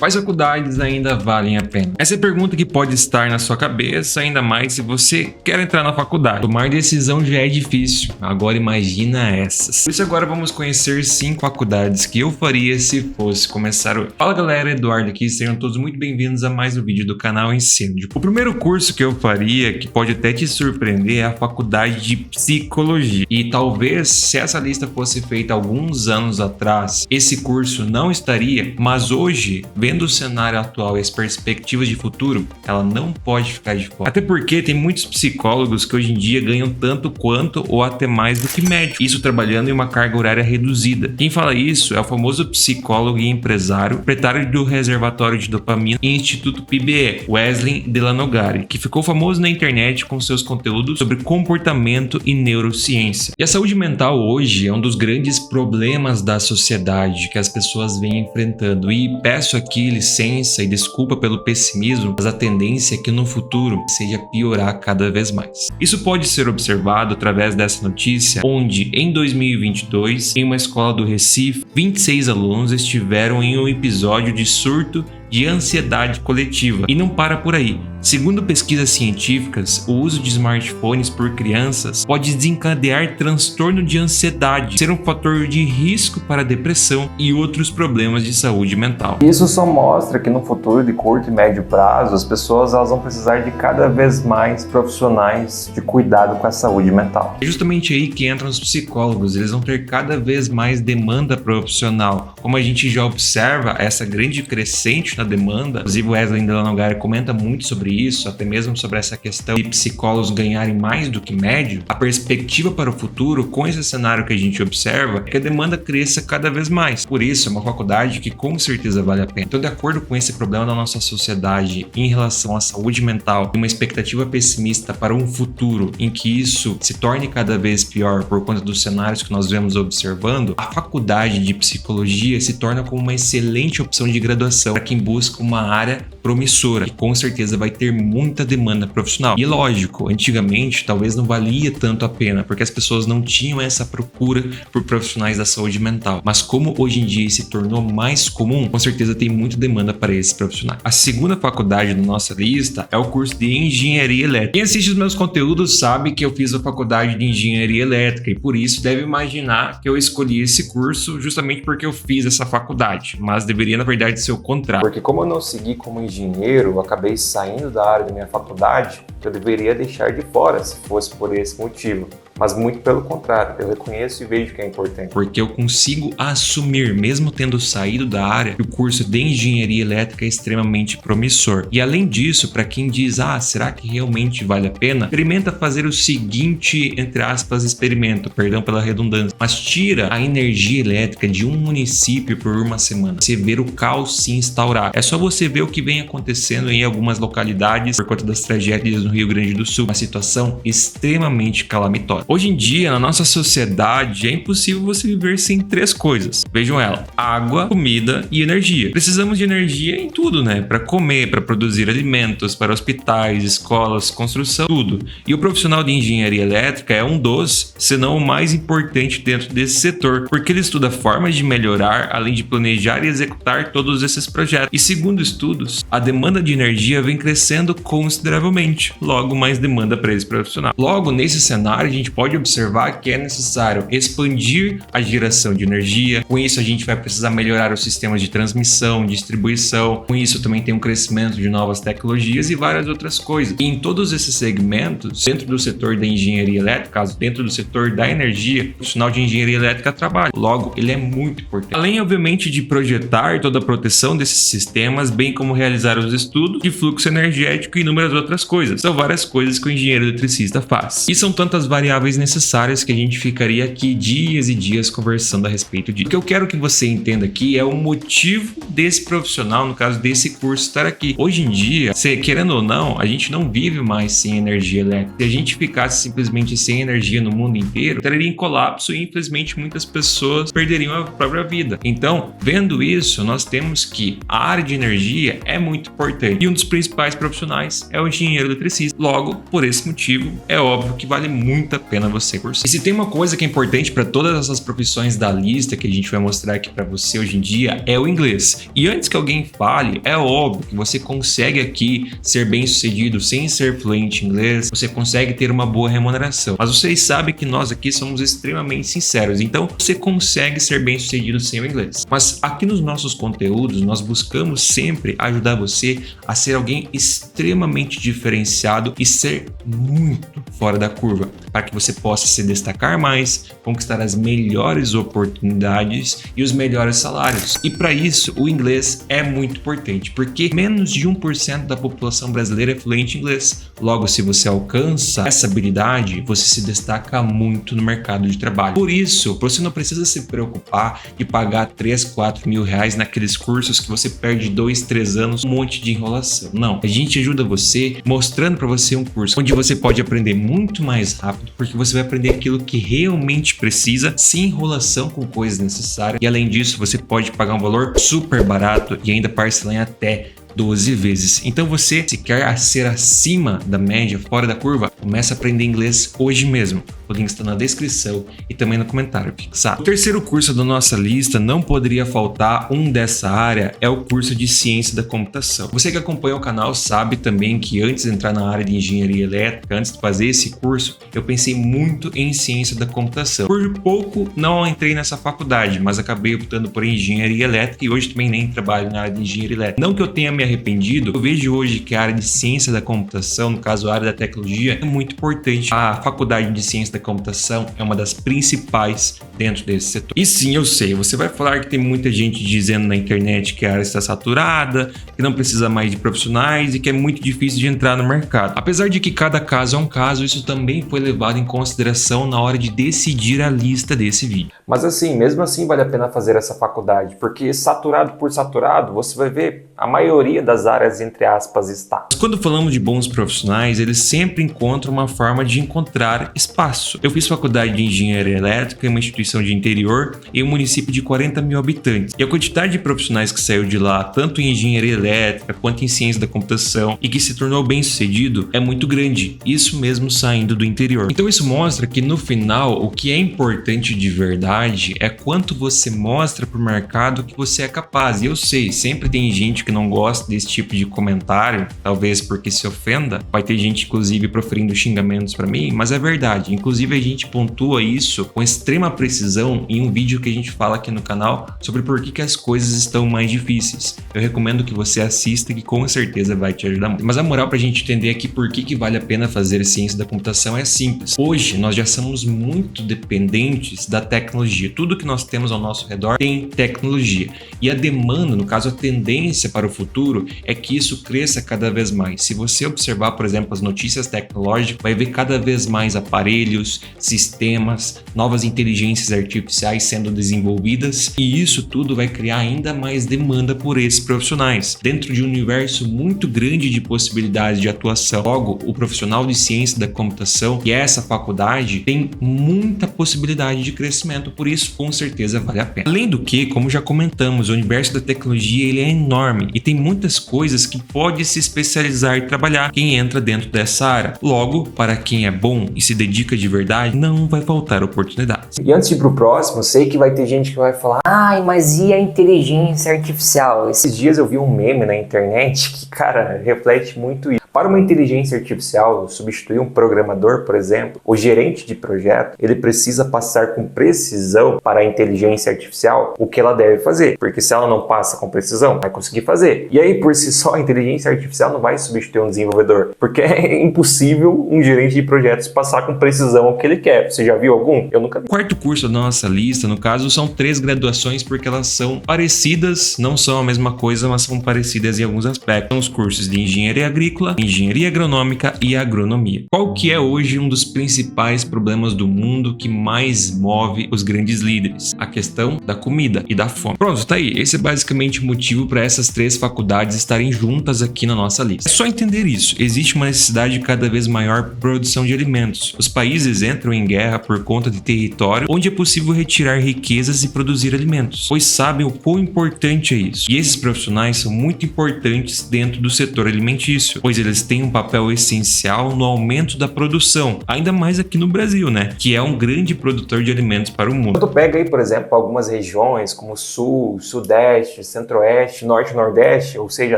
Quais faculdades ainda valem a pena? Essa é a pergunta que pode estar na sua cabeça, ainda mais se você quer entrar na faculdade. Tomar decisão já é difícil, agora imagina essas. Por isso agora vamos conhecer 5 faculdades que eu faria se fosse começar hoje. Fala galera, Eduardo aqui, sejam todos muito bem-vindos a mais um vídeo do canal Ensino. O primeiro curso que eu faria, que pode até te surpreender, é a faculdade de Psicologia. E talvez, se essa lista fosse feita alguns anos atrás, esse curso não estaria, mas hoje, vendo o cenário atual e as perspectivas de futuro, ela não pode ficar de fora. Até porque tem muitos psicólogos que hoje em dia ganham tanto quanto ou até mais do que médico. Isso trabalhando em uma carga horária reduzida. Quem fala isso é o famoso psicólogo e empresário, proprietário do Reservatório de Dopamina e Instituto PBE, Wesley Delanogari, que ficou famoso na internet com seus conteúdos sobre comportamento e neurociência. E a saúde mental hoje é um dos grandes problemas da sociedade que as pessoas vêm enfrentando. E peço aqui licença e desculpa pelo pessimismo, mas a tendência é que no futuro seja piorar cada vez mais. Isso pode ser observado através dessa notícia, onde em 2022, em uma escola do Recife, 26 alunos estiveram em um episódio de surto de ansiedade coletiva. E não para por aí. Segundo pesquisas científicas, o uso de smartphones por crianças pode desencadear transtorno de ansiedade, ser um fator de risco para depressão e outros problemas de saúde mental. Isso só mostra que no futuro de curto e médio prazo, as pessoas vão precisar de cada vez mais profissionais de cuidado com a saúde mental. É justamente aí que entram os psicólogos, eles vão ter cada vez mais demanda profissional. Como a gente já observa, essa grande crescente na demanda, inclusive o Wesley Delanogari comenta muito sobre isso, até mesmo sobre essa questão de psicólogos ganharem mais do que médio. A perspectiva para o futuro, com esse cenário que a gente observa, é que a demanda cresça cada vez mais. Por isso, é uma faculdade que com certeza vale a pena. Então, de acordo com esse problema da nossa sociedade em relação à saúde mental e uma expectativa pessimista para um futuro em que isso se torne cada vez pior por conta dos cenários que nós vemos observando, a faculdade de psicologia se torna como uma excelente opção de graduação para quem busca uma área promissora e com certeza vai ter muita demanda profissional. E lógico, antigamente talvez não valia tanto a pena porque as pessoas não tinham essa procura por profissionais da saúde mental, mas como hoje em dia se tornou mais comum, com certeza tem muita demanda para esses profissionais. A segunda faculdade da nossa lista é o curso de Engenharia Elétrica. Quem assiste os meus conteúdos sabe que eu fiz a faculdade de Engenharia Elétrica e por isso deve imaginar que eu escolhi esse curso justamente porque eu fiz essa faculdade, mas deveria na verdade ser o contrário. Porque como eu não segui como engenheiro, eu acabei saindo da área da minha faculdade, que eu deveria deixar de fora se fosse por esse motivo. Mas muito pelo contrário, eu reconheço e vejo que é importante. Porque eu consigo assumir, mesmo tendo saído da área, que o curso de Engenharia Elétrica é extremamente promissor. E além disso, para quem diz, será que realmente vale a pena? Experimenta fazer o seguinte, entre aspas, experimento, perdão pela redundância, mas tira a energia elétrica de um município por uma semana. Você ver o caos se instaurar. É só você ver o que vem acontecendo em algumas localidades por conta das tragédias no Rio Grande do Sul. Uma situação extremamente calamitosa. Hoje em dia, na nossa sociedade, é impossível você viver sem 3 coisas. Vejam ela: água, comida e energia. Precisamos de energia em tudo, né? Para comer, para produzir alimentos, para hospitais, escolas, construção, tudo. E o profissional de engenharia elétrica é um dos, se não o mais importante dentro desse setor, porque ele estuda formas de melhorar, além de planejar e executar todos esses projetos. E segundo estudos, a demanda de energia vem crescendo consideravelmente. Logo, mais demanda para esse profissional. Logo, nesse cenário, a gente pode observar que é necessário expandir a geração de energia. Com isso, a gente vai precisar melhorar os sistemas de transmissão, distribuição. Com isso, também tem um crescimento de novas tecnologias e várias outras coisas. E em todos esses segmentos, dentro do setor da engenharia elétrica, caso dentro do setor da energia, o profissional de engenharia elétrica trabalha. Logo, ele é muito importante. Além, obviamente, de projetar toda a proteção desses sistemas, bem como realizar os estudos de fluxo energético e inúmeras outras coisas. São várias coisas que o engenheiro eletricista faz. E são tantas variáveis necessárias que a gente ficaria aqui dias e dias conversando a respeito disso. O que eu quero que você entenda aqui é o motivo desse profissional, no caso desse curso, estar aqui. Hoje em dia, querendo ou não, a gente não vive mais sem energia elétrica. Se a gente ficasse simplesmente sem energia no mundo inteiro, estaria em colapso e infelizmente muitas pessoas perderiam a própria vida. Então, vendo isso, nós temos que a área de energia é muito importante e um dos principais profissionais é o engenheiro eletricista. Logo, por esse motivo, é óbvio que vale muito a pena você cursar. E se tem uma coisa que é importante para todas essas profissões da lista que a gente vai mostrar aqui para você hoje em dia, é o inglês. E antes que alguém fale, é óbvio que você consegue aqui ser bem sucedido sem ser fluente em inglês, você consegue ter uma boa remuneração. Mas vocês sabem que nós aqui somos extremamente sinceros, então você consegue ser bem sucedido sem o inglês. Mas aqui nos nossos conteúdos, nós buscamos sempre ajudar você a ser alguém extremamente diferenciado e ser muito fora da curva, para que você possa se destacar mais, conquistar as melhores oportunidades e os melhores salários. E para isso, o inglês é muito importante, porque menos de 1% da população brasileira é fluente em inglês. Logo, se você alcança essa habilidade, você se destaca muito no mercado de trabalho. Por isso, você não precisa se preocupar de pagar 3, 4 mil reais naqueles cursos que você perde 2, 3 anos, um monte de enrolação. Não, a gente ajuda você mostrando para você um curso onde você pode aprender muito mais rápido, porque você vai aprender aquilo que realmente precisa, sem enrolação com coisas necessárias. E além disso, você pode pagar um valor super barato e ainda parcelar em até 12 vezes. Então você, se quer ser acima da média, fora da curva, começa a aprender inglês hoje mesmo. O link está na descrição e também no comentário fixado. O terceiro curso da nossa lista, não poderia faltar um dessa área, é o curso de Ciência da Computação. Você que acompanha o canal sabe também que antes de entrar na área de Engenharia Elétrica, antes de fazer esse curso, eu pensei muito em Ciência da Computação. Por pouco não entrei nessa faculdade, mas acabei optando por Engenharia Elétrica e hoje também nem trabalho na área de Engenharia Elétrica. Não que eu tenha me arrependido, eu vejo hoje que a área de Ciência da Computação, no caso a área da tecnologia, é muito importante. A faculdade de Ciência da Computação é uma das principais dentro desse setor. E sim, eu sei, você vai falar que tem muita gente dizendo na internet que a área está saturada, que não precisa mais de profissionais e que é muito difícil de entrar no mercado. Apesar de que cada caso é um caso, isso também foi levado em consideração na hora de decidir a lista desse vídeo. Mas assim, mesmo assim vale a pena fazer essa faculdade, porque saturado por saturado, você vai ver a maioria das áreas, entre aspas, está. Quando falamos de bons profissionais, eles sempre encontram uma forma de encontrar espaço. Eu fiz faculdade de Engenharia Elétrica em uma instituição de interior em um município de 40 mil habitantes. E a quantidade de profissionais que saiu de lá, tanto em Engenharia Elétrica quanto em Ciência da Computação, e que se tornou bem sucedido, é muito grande. Isso mesmo saindo do interior. Então isso mostra que no final, o que é importante de verdade é quanto você mostra para o mercado que você é capaz. E eu sei, sempre tem gente que não gosta desse tipo de comentário, talvez porque se ofenda. Vai ter gente, inclusive, proferindo xingamentos para mim, mas é verdade. Inclusive, a gente pontua isso com extrema precisão em um vídeo que a gente fala aqui no canal sobre por que as coisas estão mais difíceis. Eu recomendo que você assista, que com certeza vai te ajudar muito. Mas a moral para a gente entender aqui por que vale a pena fazer Ciência da Computação é simples. Hoje, nós já somos muito dependentes da tecnologia. Tudo que nós temos ao nosso redor tem tecnologia. E a demanda, no caso, a tendência para o futuro é que isso cresça cada vez mais. Se você observar, por exemplo, as notícias tecnológicas, vai ver cada vez mais aparelhos, sistemas, novas inteligências artificiais sendo desenvolvidas, e isso tudo vai criar ainda mais demanda por esses profissionais, dentro de um universo muito grande de possibilidades de atuação. Logo, o profissional de Ciência da Computação, e essa faculdade, tem muita possibilidade de crescimento, por isso, com certeza, vale a pena. Além do que, como já comentamos, o universo da tecnologia ele é enorme e tem muitas coisas que pode se especializar e trabalhar quem entra dentro dessa área. Logo, para quem é bom e se dedica de verdade, não vai faltar oportunidades. E antes de ir pro próximo, sei que vai ter gente que vai falar: ai, mas e a inteligência artificial? Esses dias eu vi um meme na internet que, cara, reflete muito isso. Para uma inteligência artificial substituir um programador, por exemplo, o gerente de projeto, ele precisa passar com precisão para a inteligência artificial o que ela deve fazer, porque se ela não passa com precisão, vai conseguir fazer. E aí, por si só, a inteligência artificial não vai substituir um desenvolvedor, porque é impossível um gerente de projetos passar com precisão o que ele quer. Você já viu algum? Eu nunca vi. O quarto curso da nossa lista, no caso, são 3 graduações porque elas são parecidas, não são a mesma coisa, mas são parecidas em alguns aspectos. São os cursos de Engenharia Agrícola, Engenharia Agronômica e Agronomia. Qual que é hoje um dos principais problemas do mundo que mais move os grandes líderes? A questão da comida e da fome. Pronto, tá aí. Esse é basicamente o motivo para essas 3 faculdades estarem juntas aqui na nossa lista. É só entender isso. Existe uma necessidade cada vez maior por produção de alimentos. Os países entram em guerra por conta de território onde é possível retirar riquezas e produzir alimentos, pois sabem o quão importante é isso. E esses profissionais são muito importantes dentro do setor alimentício, pois eles eles têm um papel essencial no aumento da produção, ainda mais aqui no Brasil, né? Que é um grande produtor de alimentos para o mundo. Quando pega aí, por exemplo, algumas regiões como Sul, Sudeste, Centro-Oeste, Norte e Nordeste, ou seja,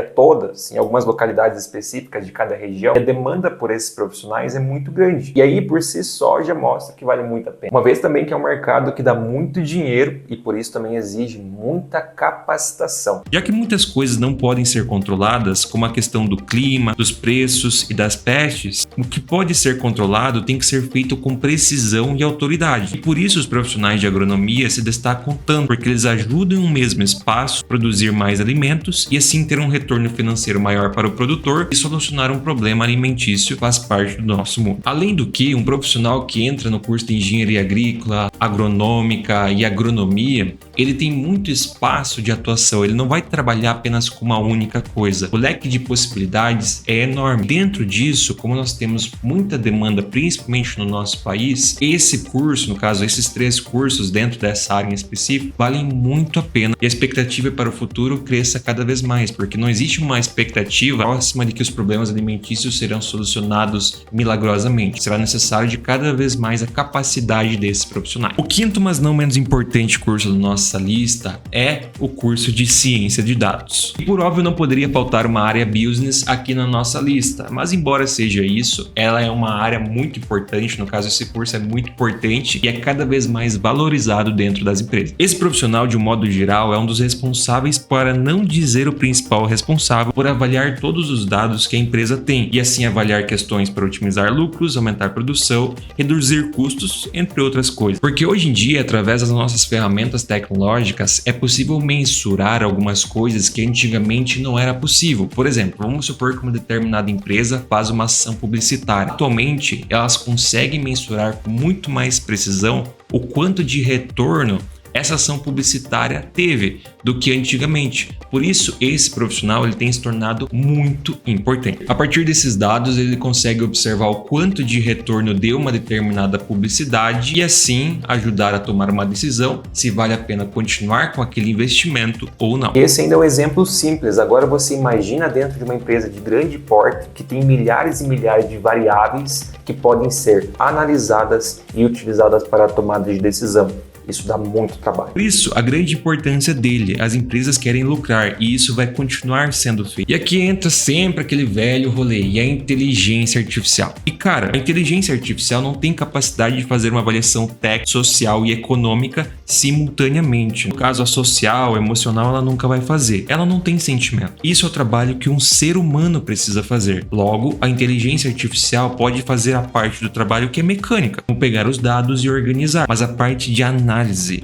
todas, em algumas localidades específicas de cada região, a demanda por esses profissionais é muito grande. E aí, por si só, já mostra que vale muito a pena. Uma vez também que é um mercado que dá muito dinheiro e por isso também exige muita capacitação. Já que muitas coisas não podem ser controladas, como a questão do clima, dos preços e das pestes, o que pode ser controlado tem que ser feito com precisão e autoridade. E por isso os profissionais de agronomia se destacam tanto, porque eles ajudam em um mesmo espaço a produzir mais alimentos e assim ter um retorno financeiro maior para o produtor e solucionar um problema alimentício faz parte do nosso mundo. Além do que, um profissional que entra no curso de engenharia agrícola, agronômica e agronomia, ele tem muito espaço de atuação, ele não vai trabalhar apenas com uma única coisa. O leque de possibilidades é enorme. Dentro disso, como nós temos muita demanda, principalmente no nosso país, esse curso, no caso, esses 3 cursos dentro dessa área em específico, valem muito a pena. E a expectativa para o futuro cresça cada vez mais, porque não existe uma expectativa próxima de que os problemas alimentícios serão solucionados milagrosamente. Será necessário de cada vez mais a capacidade desses profissionais. O quinto, mas não menos importante curso da nossa lista é o curso de ciência de dados. E por óbvio não poderia faltar uma área business aqui na nossa lista, mas embora seja isso, ela é uma área muito importante, no caso esse curso é muito importante e é cada vez mais valorizado dentro das empresas. Esse profissional, de um modo geral, é um dos responsáveis, para não dizer o principal responsável, por avaliar todos os dados que a empresa tem e assim avaliar questões para otimizar lucros, aumentar a produção, reduzir custos, entre outras coisas. Porque hoje em dia, através das nossas ferramentas tecnológicas, é possível mensurar algumas coisas que antigamente não era possível. Por exemplo, vamos supor que uma determinada empresa faz uma ação publicitária. Atualmente, elas conseguem mensurar com muito mais precisão o quanto de retorno essa ação publicitária teve do que antigamente. Por isso, esse profissional ele tem se tornado muito importante. A partir desses dados, ele consegue observar o quanto de retorno deu uma determinada publicidade e assim ajudar a tomar uma decisão se vale a pena continuar com aquele investimento ou não. Esse ainda é um exemplo simples. Agora você imagina dentro de uma empresa de grande porte que tem milhares e milhares de variáveis que podem ser analisadas e utilizadas para a tomada de decisão. Isso dá muito trabalho. Por isso, a grande importância dele, as empresas querem lucrar e isso vai continuar sendo feito. E aqui entra sempre aquele velho rolê, e a inteligência artificial. E cara, a inteligência artificial não tem capacidade de fazer uma avaliação técnica, social e econômica simultaneamente. No caso, a social, a emocional, ela nunca vai fazer. Ela não tem sentimento. Isso é o trabalho que um ser humano precisa fazer. Logo, a inteligência artificial pode fazer a parte do trabalho que é mecânica, como pegar os dados e organizar, mas a parte de análise,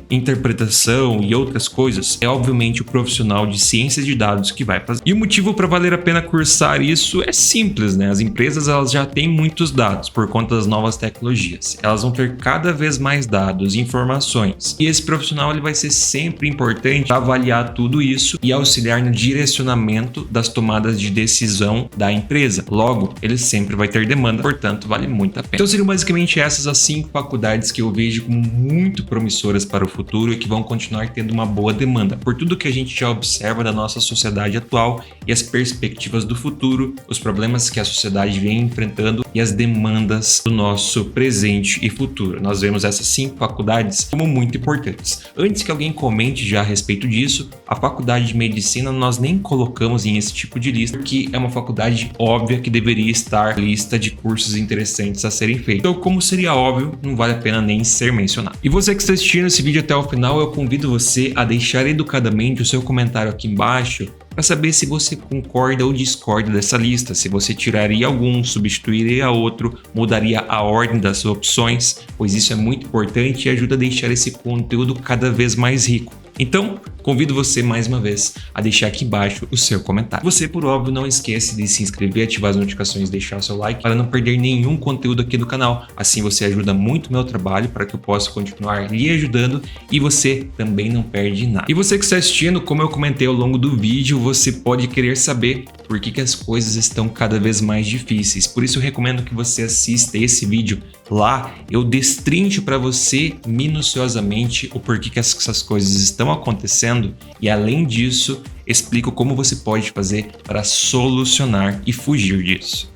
interpretação e outras coisas é obviamente o profissional de ciências de dados que vai fazer. E o motivo para valer a pena cursar isso é simples, né? As empresas elas já têm muitos dados por conta das novas tecnologias. Elas vão ter cada vez mais dados e informações. E esse profissional ele vai ser sempre importante para avaliar tudo isso e auxiliar no direcionamento das tomadas de decisão da empresa. Logo, ele sempre vai ter demanda, portanto, vale muito a pena. Então seriam basicamente essas as 5 faculdades que eu vejo como muito promissoras para o futuro e que vão continuar tendo uma boa demanda, por tudo que a gente já observa da nossa sociedade atual e as perspectivas do futuro, os problemas que a sociedade vem enfrentando e as demandas do nosso presente e futuro. Nós vemos essas 5 faculdades como muito importantes. Antes que alguém comente já a respeito disso, a faculdade de medicina nós nem colocamos em esse tipo de lista, porque é uma faculdade óbvia que deveria estar na lista de cursos interessantes a serem feitos. Então, como seria óbvio, não vale a pena nem ser mencionado. E você que está assistindo esse vídeo até o final, eu convido você a deixar educadamente o seu comentário aqui embaixo para saber se você concorda ou discorda dessa lista, se você tiraria algum, substituiria outro, mudaria a ordem das suas opções, pois isso é muito importante e ajuda a deixar esse conteúdo cada vez mais rico. Então, convido você mais uma vez a deixar aqui embaixo o seu comentário. Você, por óbvio, não esquece de se inscrever, ativar as notificações e deixar o seu like para não perder nenhum conteúdo aqui do canal. Assim você ajuda muito o meu trabalho para que eu possa continuar lhe ajudando e você também não perde nada. E você que está assistindo, como eu comentei ao longo do vídeo, você pode querer saber por que as coisas estão cada vez mais difíceis. Por isso eu recomendo que você assista esse vídeo. Lá eu destrincho para você minuciosamente o porquê que essas coisas estão acontecendo e além disso explico como você pode fazer para solucionar e fugir disso.